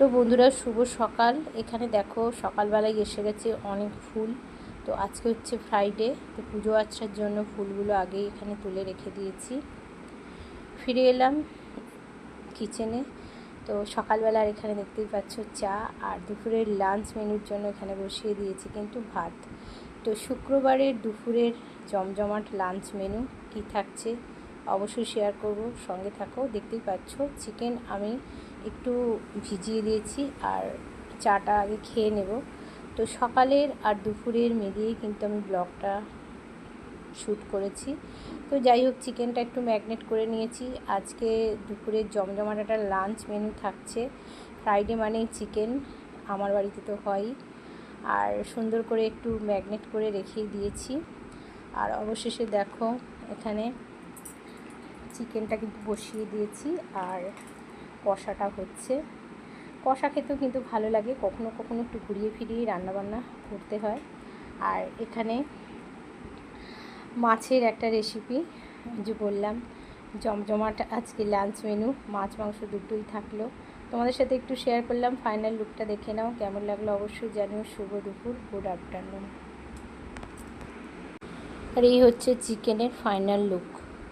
তো বন্ধুরা, শুভ সকাল। এখানে দেখো সকালবেলায় এসে গেছে অনেক ফুল। তো আজকে হচ্ছে ফ্রাইডে, তো পুজো আর্চার জন্য ফুলগুলো আগেই এখানে তুলে রেখে দিয়েছি। ফিরে এলাম কিচেনে। তো সকালবেলার এখানে দেখতেই পাচ্ছ চা, আর দুপুরের লাঞ্চ মেনুর জন্য এখানে বসিয়ে দিয়েছি কিন্তু ভাত। তো শুক্রবারের দুপুরের জমজমাট লাঞ্চ মেনু কী থাকছে অবশ্যই শেয়ার করব, সঙ্গে থাকো। দেখতেই পাচ্ছ চিকেন আমি একটু ভিজিয়ে দিয়েছি, আর চাটা আগে খেয়ে নেব। তো সকালের আর দুপুরের মিলিয়েই কিন্তু আমি ব্লগটা শ্যুট করেছি। তো যাই হোক, চিকেনটা একটু ম্যাগনেট করে নিয়েছি। আজকে দুপুরের জমজমাট একটা লাঞ্চ মেনু থাকছে। ফ্রাইডে মানেই চিকেন, আমার বাড়িতে তো হয়ই। আর সুন্দর করে একটু ম্যাগনেট করে রেখেই দিয়েছি। আর অবশেষে দেখো এখানে চিকেনটা কিন্তু বসিয়ে দিয়েছি, আর কষাটা হচ্ছে। কষা খেতেও কিন্তু ভালো লাগে, কখনো কখনো একটু ঘুরিয়ে ফিরিয়ে রান্নাবান্না করতে হয়। আর এখানে মাছের একটা রেসিপি, যে বললাম জমজমাট আজকে লাঞ্চ মেনু, মাছ মাংস দুটোই থাকলো। তোমাদের সাথে একটু শেয়ার করলাম। ফাইনাল লুকটা দেখে নাও, কেমন লাগলো অবশ্যই জানিও। শুভ দুপুর, গুড আফটারনুন। আর এই হচ্ছে চিকেনের ফাইনাল লুক।